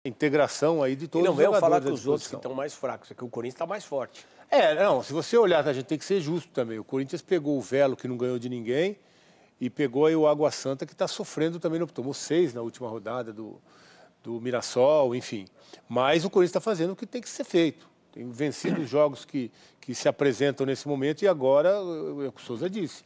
integração aí de todos os jogadores. E não venham falar que os outros que estão mais fracos, é que o Corinthians está mais forte. Não, se você olhar, a gente tem que ser justo também. O Corinthians pegou o Velo, que não ganhou de ninguém, e pegou aí o Água Santa, que está sofrendo também, tomou 6 na última rodada do Mirassol, enfim. Mas o Corinthians está fazendo o que tem que ser feito. Tem vencido os jogos que se apresentam nesse momento, e agora, o Souza disse,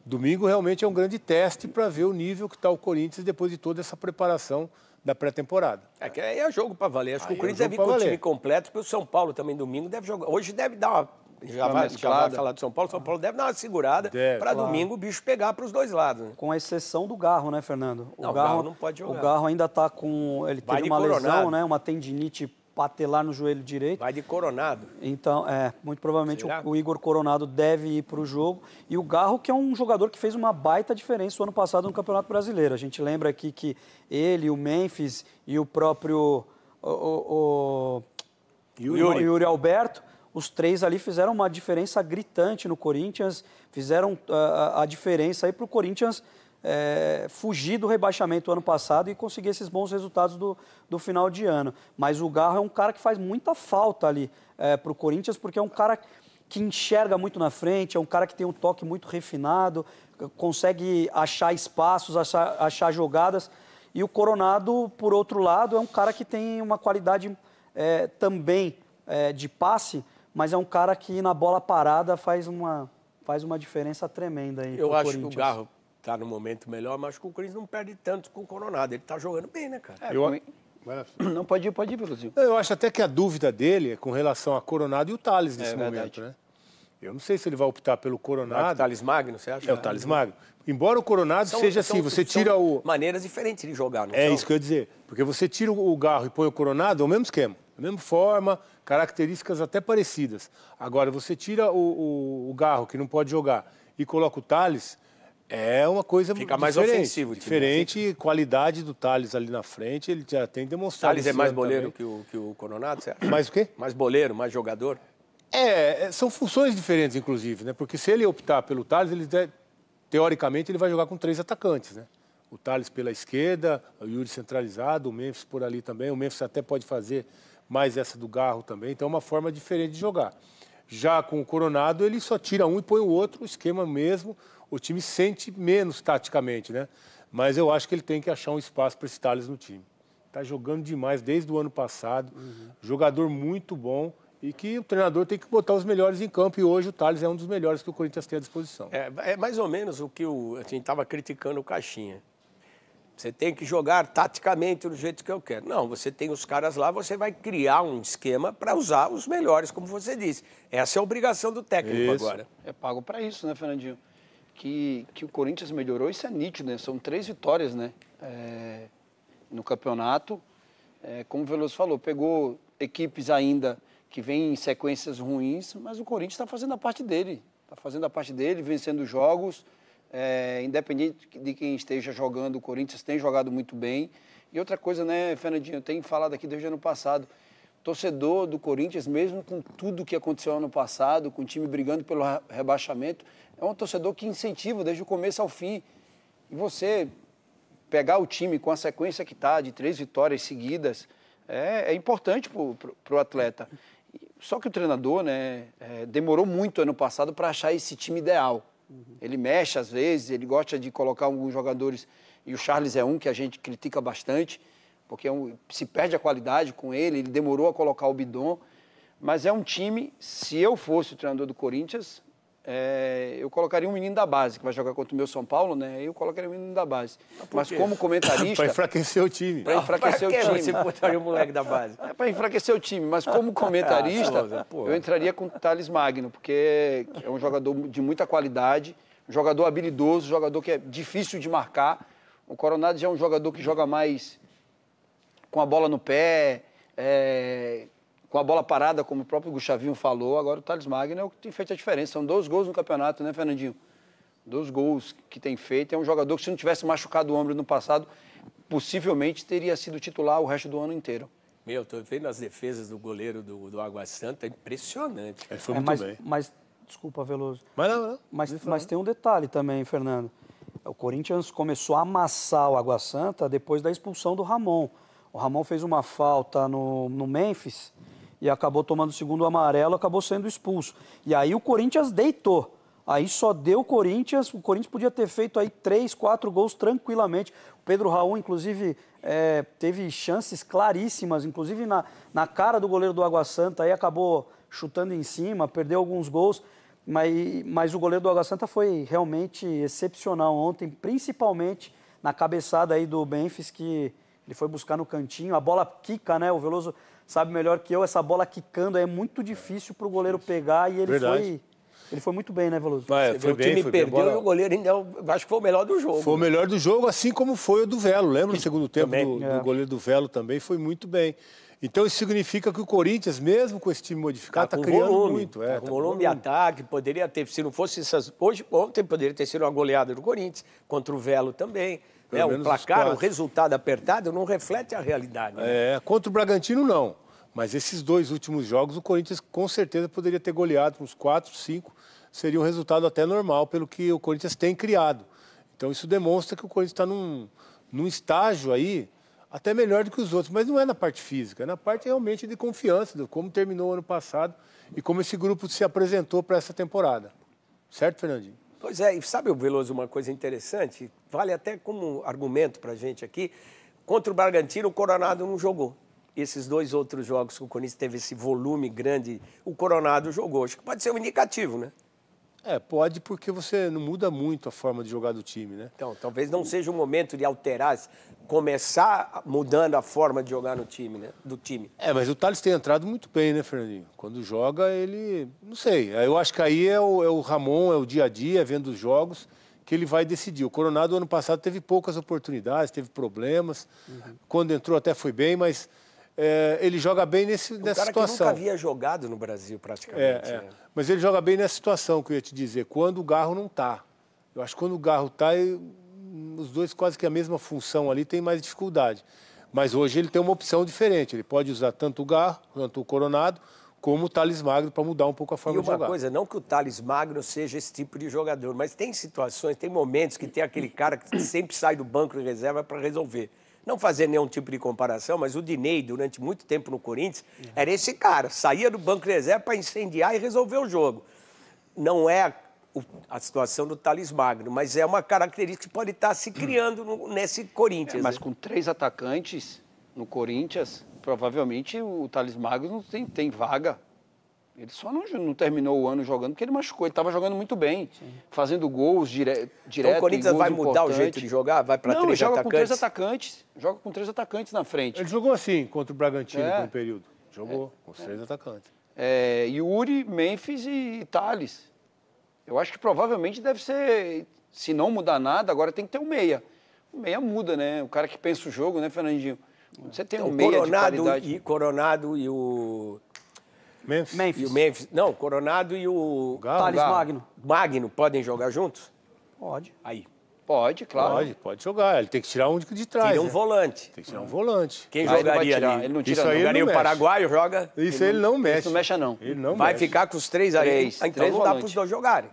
domingo realmente é um grande teste para ver o nível que está o Corinthians depois de toda essa preparação da pré-temporada. Que aí é jogo para valer. Acho que o Corinthians deve ir com o time completo, porque o São Paulo também domingo deve jogar. Hoje deve dar uma... Já vai falar do São Paulo. São Paulo deve dar uma segurada para domingo o bicho pegar para os dois lados. Né? Com exceção do Garro, né, Fernando? O Garro não pode jogar. O Garro ainda está com... Ele teve uma lesão, né? Uma tendinite patelar no joelho direito. Vai de Coronado. Então, muito provavelmente o Igor Coronado deve ir para o jogo. E o Garro, que é um jogador que fez uma baita diferença o ano passado no Campeonato Brasileiro. A gente lembra aqui que ele, o Memphis e o próprio Yuri Alberto, os três ali fizeram uma diferença gritante no Corinthians, fizeram a diferença aí para o Corinthians fugir do rebaixamento ano passado e conseguir esses bons resultados do final de ano. Mas o Garro é um cara que faz muita falta ali para o Corinthians, porque é um cara que enxerga muito na frente, é um cara que tem um toque muito refinado, consegue achar espaços, achar jogadas. E o Coronado, por outro lado, é um cara que tem uma qualidade também de passe, mas é um cara que na bola parada faz uma diferença tremenda aí. Eu acho que o Garro está no momento melhor, mas acho que o Corinthians não perde tanto com o Coronado. Ele está jogando bem, né, cara? Não, pode ir, Velozinho. Eu acho até que a dúvida dele é com relação a Coronado e o Thales nesse momento, né? Eu não sei se ele vai optar pelo Coronado. O Thales Magno, você acha? É o Thales Magno. Embora o Coronado seja assim, você tira o... maneiras diferentes de jogar, não isso que eu ia dizer. Porque você tira o Garro e põe o Coronado, é o mesmo esquema. A mesma forma, características até parecidas. Agora, você tira o Garro, que não pode jogar, e coloca o Thales, é uma coisa fica mais ofensivo. Diferente, qualidade do Thales ali na frente, ele já tem demonstrado. Thales é mais boleiro que o Coronado, você acha? Mais o quê? Mais boleiro, mais jogador? São funções diferentes, inclusive, né? Porque se ele optar pelo Thales, teoricamente, ele vai jogar com 3 atacantes, né? O Thales pela esquerda, o Yuri centralizado, o Memphis por ali também. O Memphis até pode fazer mais essa do Garro também. Então é uma forma diferente de jogar. Já com o Coronado, ele só tira um e põe o outro, o esquema mesmo. O time sente menos taticamente, né? Mas eu acho que ele tem que achar um espaço para esse Thales no time. Tá jogando demais desde o ano passado. Jogador muito bom. E que o treinador tem que botar os melhores em campo. E hoje o Thales é um dos melhores que o Corinthians tem à disposição. É mais ou menos o que a gente estava criticando o Caixinha. Você tem que jogar taticamente do jeito que eu quero. Não, você tem os caras lá, você vai criar um esquema para usar os melhores, como você disse. Essa é a obrigação do técnico agora. É pago para isso, né, Fernandinho? Que o Corinthians melhorou, isso é nítido, né? São 3 vitórias, né? No campeonato. Como o Veloso falou, pegou equipes ainda que vêm em sequências ruins, mas o Corinthians está fazendo a parte dele. Está fazendo a parte dele, vencendo jogos. Independente de quem esteja jogando, o Corinthians tem jogado muito bem. E outra coisa, né, Fernandinho, eu tenho falado aqui desde o ano passado, torcedor do Corinthians, mesmo com tudo que aconteceu ano passado, com o time brigando pelo rebaixamento, é um torcedor que incentiva desde o começo ao fim. E você pegar o time com a sequência que está, de 3 vitórias seguidas, é importante para o atleta. Só que o treinador, né, demorou muito ano passado para achar esse time ideal. Ele mexe às vezes, ele gosta de colocar alguns jogadores, e o Charles é um que a gente critica bastante, porque se perde a qualidade com ele demorou a colocar o Bidon, mas é um time, se eu fosse o treinador do Corinthians, eu colocaria um menino da base, que vai jogar contra o meu São Paulo, né? Eu colocaria um menino da base. Mas como comentarista... Para enfraquecer o time. Para enfraquecer o time. Você botaria o moleque da base? Para enfraquecer o time, mas como comentarista, eu entraria com o Thales Magno, porque é um jogador de muita qualidade, um jogador habilidoso, um jogador que é difícil de marcar. O Coronado já é um jogador que joga mais com a bola no pé, com a bola parada, como o próprio Gustavinho falou. Agora o Thales Magno é o que tem feito a diferença. São 2 gols no campeonato, né, Fernandinho? 2 gols que tem feito. É um jogador que, se não tivesse machucado o ombro no passado, possivelmente teria sido titular o resto do ano inteiro. Tô vendo as defesas do goleiro do Água Santa, é impressionante. Ele foi muito bem. Mas, desculpa, Veloso. Mas tem um detalhe também, Fernando. O Corinthians começou a amassar o Água Santa depois da expulsão do Ramon. O Ramon fez uma falta no Memphis e acabou tomando o segundo amarelo, acabou sendo expulso. E aí o Corinthians deitou. Aí só deu o Corinthians podia ter feito aí 3, 4 gols tranquilamente. O Pedro Raul, inclusive, teve chances claríssimas, inclusive na cara do goleiro do Água Santa, aí acabou chutando em cima, perdeu alguns gols, mas o goleiro do Água Santa foi realmente excepcional ontem, principalmente na cabeçada aí do Memphis, que ele foi buscar no cantinho, a bola quica, né? O Veloso sabe melhor que eu, essa bola quicando é muito difícil para o goleiro pegar e ele foi muito bem, né, Veloso? O time perdeu e o goleiro ainda, acho que foi o melhor do jogo. Foi o melhor do jogo, assim como foi o do Velo. Lembra no segundo tempo do goleiro do Velo também, foi muito bem. Então isso significa que o Corinthians, mesmo com esse time modificado, está criando volume, muito. Tá com volume de ataque, poderia ter, se não fosse essas... Ontem poderia ter sido uma goleada do Corinthians, contra o Velo também. Né? O placar, o resultado apertado não reflete a realidade. Né? Contra o Bragantino não. Mas esses 2 últimos jogos, o Corinthians com certeza poderia ter goleado uns 4, 5. Seria um resultado até normal pelo que o Corinthians tem criado. Então isso demonstra que o Corinthians está num estágio aí até melhor do que os outros, mas não é na parte física, é na parte realmente de confiança, de como terminou o ano passado e como esse grupo se apresentou para essa temporada. Certo, Fernandinho? Pois é, e sabe, Veloso, uma coisa interessante, vale até como argumento para a gente aqui, contra o Bragantino o Coronado não jogou. Esses 2 outros jogos que o Corinthians teve esse volume grande, o Coronado jogou. Acho que pode ser um indicativo, né? Pode, porque você não muda muito a forma de jogar do time, né? Então, talvez não seja o momento de alterar, começar mudando a forma de jogar no time, né? Do time. Mas o Thales tem entrado muito bem, né, Fernandinho? Quando joga, ele... Não sei, eu acho que aí é o Ramon, é o dia a dia, vendo os jogos, que ele vai decidir. O Coronado, ano passado, teve poucas oportunidades, teve problemas. Quando entrou até foi bem, mas... ele joga bem nessa situação. Um cara que nunca havia jogado no Brasil, praticamente. Né? Mas ele joga bem nessa situação, que eu ia te dizer, quando o Garro não está. Eu acho que quando o Garro está, os dois quase que a mesma função ali tem mais dificuldade. Mas hoje ele tem uma opção diferente. Ele pode usar tanto o Garro, tanto o Coronado, como o Thales Magno para mudar um pouco a forma de jogar. E uma coisa, não que o Thales Magno seja esse tipo de jogador, mas tem situações, tem momentos que tem aquele cara que sempre sai do banco de reserva para resolver. Não fazer nenhum tipo de comparação, mas o Dinei, durante muito tempo no Corinthians, era esse cara. Saía do banco de reserva para incendiar e resolver o jogo. Não é a situação do Thales Magno, mas é uma característica que pode estar se criando nesse Corinthians. Mas com 3 atacantes no Corinthians, provavelmente o Thales Magno não tem vaga. Ele só não terminou o ano jogando porque ele machucou. Ele estava jogando muito bem, fazendo gols direto. Então o Corinthians vai mudar o jeito de jogar? Vai para 3 atacantes? Não, joga com 3 atacantes. Joga com 3 atacantes na frente. Ele jogou assim contra o Bragantino por um período. Jogou com os 3 atacantes. Yuri, Memphis e Thales. Eu acho que provavelmente deve ser, se não mudar nada, agora tem que ter um meia. O meia muda, né? O cara que pensa o jogo, né, Fernandinho? Você tem um meia de qualidade. Coronado e o... Memphis. E o Memphis. Não, o Coronado e o... Thales Magno. Magno podem jogar juntos? Pode. Aí. Pode, claro. Pode jogar. Ele tem que tirar um de trás. Tira um volante. Tem que tirar um volante. Quem jogaria ali? Ele não tira, Isso aí jogaria o Paraguaio, joga? Isso ele não mexe. Isso não mexe, não. Ele não Vai mexe. ficar com os 3 ali. Então não dá para os 2 jogarem.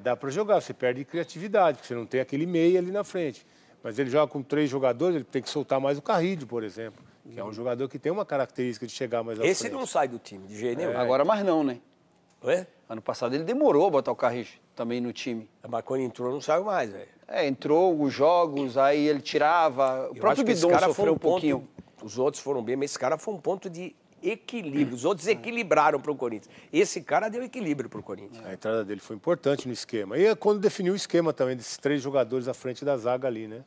Dá para jogar. Você perde criatividade, porque você não tem aquele meia ali na frente. Mas ele joga com 3 jogadores, ele tem que soltar mais o Carrillo, por exemplo. Que é um jogador que tem uma característica de chegar mais à frente. Esse não sai do time, de jeito nenhum. Agora mais não, né? Ué? Ano passado ele demorou a botar o Carrillo também no time. Mas quando entrou, não saiu mais, velho. Entrou os jogos, aí ele tirava. O próprio Bidon sofreu um pouquinho. Os outros foram bem, mas esse cara foi um ponto de equilíbrio. Os outros equilibraram para o Corinthians. Esse cara deu equilíbrio para o Corinthians. A entrada dele foi importante no esquema. E é quando definiu o esquema também desses 3 jogadores à frente da zaga ali, né?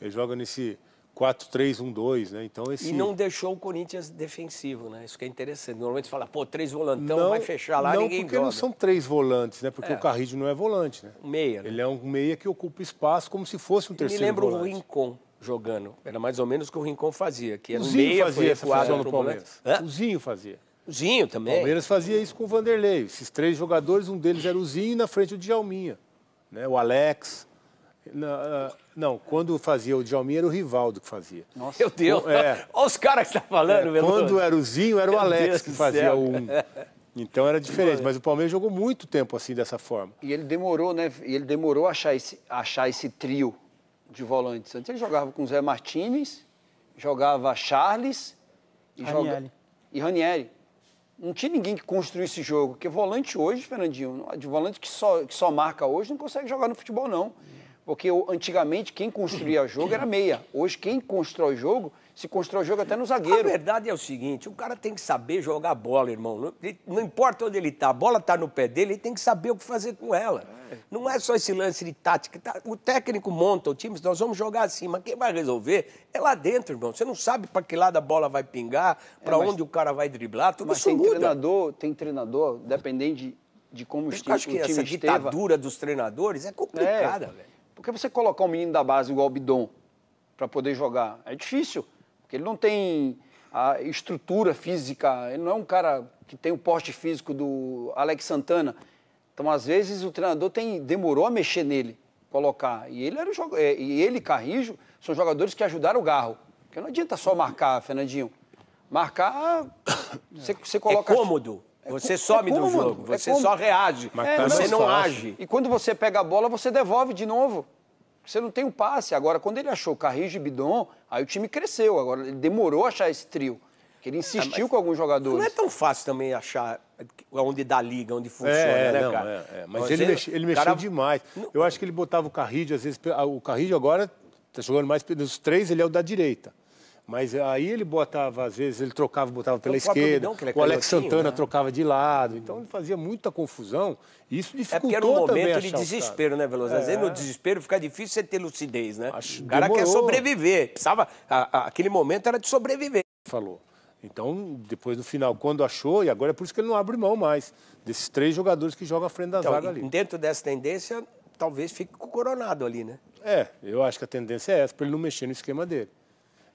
Ele joga nesse 4-3-1-2, né? Então esse... E não deixou o Corinthians defensivo, né? Isso que é interessante. Normalmente você fala, 3 volantão, vai fechar lá, ninguém porque joga. não são 3 volantes, né? Porque o Carrillo não é volante, né? Um meia, né? Ele é um meia que ocupa espaço como se fosse um terceiro volante. Me volante. lembra o Rincon jogando. Era mais ou menos o que o Rincon fazia. Que era O um Zinho meia, fazia essa função no Palmeiras. Hã? O Zinho fazia. O Zinho também. O Palmeiras fazia isso com o Vanderlei. Esses 3 jogadores, um deles era o Zinho e na frente o Djalminha. Né? O Alex... Não, quando fazia o Djalminha era o Rivaldo que fazia. Nossa. Meu Deus, olha os caras que estão falando. Quando era o Zinho, era o Alex Deus que fazia céu. o 1. Então era diferente, mas o Palmeiras jogou muito tempo assim, dessa forma. E ele demorou, né? E ele demorou a achar esse trio de volantes. Antes ele jogava com o Zé Martínez jogava Charles Ranieri. e Ranieri. Não tinha ninguém que construísse esse jogo. Porque volante hoje, Fernandinho, de volante que só marca hoje, não consegue jogar no futebol, não. Porque antigamente quem construía jogo era meia. Hoje quem constrói jogo, se constrói jogo até no zagueiro. A verdade é o seguinte, o cara tem que saber jogar bola, irmão. Não importa onde ele está, a bola está no pé dele, ele tem que saber o que fazer com ela. Não é só esse lance de tática. O técnico monta o time, nós vamos jogar assim, mas quem vai resolver é lá dentro, irmão. Você não sabe para que lado a bola vai pingar, para onde o cara vai driblar, tudo mas isso muda. Tem treinador, dependendo de como o time Eu acho que essa ditadura dos treinadores é complicada, velho. Porque você colocar um menino da base igual o Bidon para poder jogar é difícil. Porque ele não tem a estrutura física, ele não é um cara que tem o porte físico do Alex Santana. Então, às vezes, o treinador demorou a mexer nele, colocar. E ele e Carrijo são jogadores que ajudaram o Garro. Porque não adianta só marcar, Fernandinho. Marcar, você coloca... É cômodo. Você some do jogo, você só reage, você não age. E quando você pega a bola, você devolve de novo. Você não tem um passe. Agora, quando ele achou Carrijo e Bidon, aí o time cresceu. Agora, ele demorou a achar esse trio. Porque ele insistiu com alguns jogadores. Não é tão fácil também achar onde dá liga, onde funciona, né, cara? Mas ele mexeu demais. Eu acho que ele botava o Carrijo, às vezes... O Carrijo agora está jogando mais... Dos três, ele é o da direita. Mas aí ele botava, às vezes, ele trocava, botava pela esquerda, o Alex Santana trocava de lado, então ele fazia muita confusão, e isso dificultou também. É porque era um momento de desespero, né, Veloso? Às vezes no desespero fica difícil você ter lucidez, né? O cara quer sobreviver, precisava, aquele momento era de sobreviver. Falou. Então, depois no final, quando achou, e agora é por isso que ele não abre mão mais, desses três jogadores que jogam à frente da zaga ali. Dentro dessa tendência, talvez fique com o Coronado ali, né? Eu acho que a tendência é essa, para ele não mexer no esquema dele.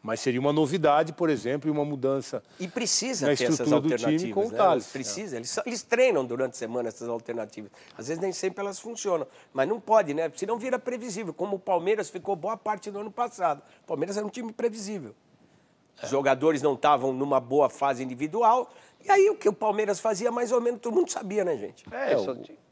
Mas seria uma novidade, por exemplo, e uma mudança. E precisa na ter essas estrutura do alternativas, time com o né? Thales. Precisa. Eles treinam durante a semana essas alternativas. Às vezes nem sempre elas funcionam. Mas não pode, né? Senão vira previsível. Como o Palmeiras ficou boa parte do ano passado. O Palmeiras era um time previsível. Os jogadores não estavam numa boa fase individual. E aí o que o Palmeiras fazia, mais ou menos, todo mundo sabia, né, gente?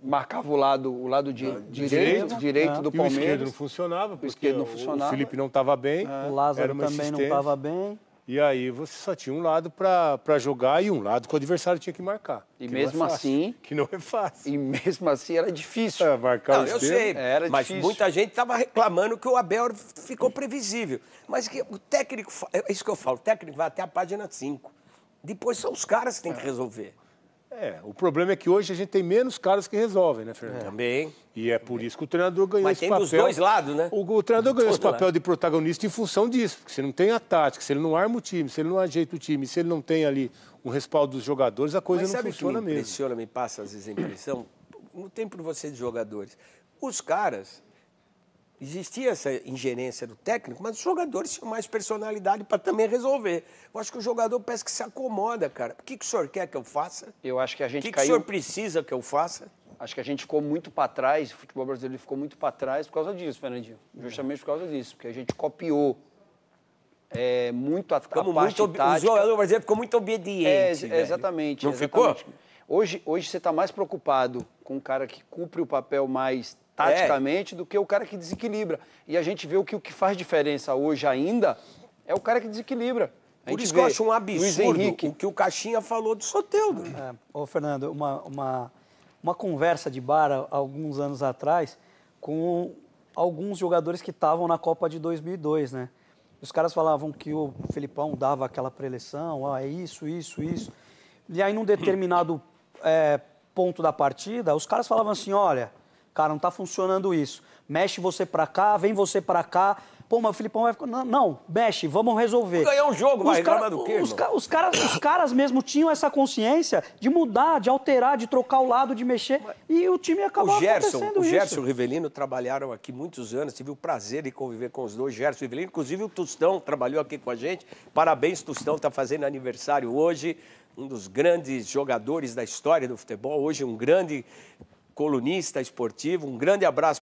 Marcava o lado direito do Palmeiras. O esquerdo não funcionava, porque o Felipe não estava bem. O Lázaro também não estava bem. E aí você só tinha um lado para jogar e um lado que o adversário tinha que marcar. E mesmo assim... Que não é fácil. E mesmo assim era difícil. Marcar não, eu sei, mas difícil. Muita gente estava reclamando que o Abel ficou previsível. Mas que o técnico... É isso que eu falo, o técnico vai até a página 5. Depois são os caras que têm que resolver. O problema é que hoje a gente tem menos caras que resolvem, né, Fernando? Também. E é por isso que o treinador ganhou esse papel. Mas tem dos dois lados, né? O treinador ganhou esse papel de protagonista em função disso. Porque se ele não tem a tática, se ele não arma o time, se ele não ajeita o time, se ele não tem ali um respaldo dos jogadores, a coisa não funciona mesmo. Mas sabe o que me passa às vezes a impressão? No tempo de você de jogadores, os caras... Existia essa ingerência do técnico, mas os jogadores tinham mais personalidade para também resolver. Eu acho que o jogador parece que se acomoda, cara. O que o senhor quer que eu faça? Eu acho que a gente caiu... O que o senhor precisa que eu faça? Acho que a gente ficou muito para trás, o futebol brasileiro ficou muito para trás por causa disso, Fernandinho. Justamente por causa disso, porque a gente copiou muito a parte tática. O jogador brasileiro ficou muito obediente. Exatamente. Não ficou? Hoje você está mais preocupado com um cara que cumpre o papel mais taticamente do que o cara que desequilibra. E a gente vê o que faz diferença hoje ainda é o cara que desequilibra. Por isso que eu acho um absurdo o que o Caixinha falou do Soteldo. Ô, Fernando, uma conversa de bar há alguns anos atrás com alguns jogadores que estavam na Copa de 2002, né? Os caras falavam que o Felipão dava aquela preleção, é isso. E aí, num determinado ponto da partida, os caras falavam assim, olha... Cara, não tá funcionando isso. Mexe você pra cá, vem você pra cá. Pô, mas o Filipão vai ficar... Não, mexe, vamos resolver. Ganhar um jogo, vai reclamar do quê, os caras mesmo tinham essa consciência de mudar, de alterar, de trocar o lado, de mexer. E o time acabou acontecendo isso. O Gerson e o Rivelino trabalharam aqui muitos anos. Tive o prazer de conviver com os dois, Gerson e o Rivelino. Inclusive o Tostão trabalhou aqui com a gente. Parabéns, Tostão, tá fazendo aniversário hoje. Um dos grandes jogadores da história do futebol. Hoje um grande... colunista esportivo, um grande abraço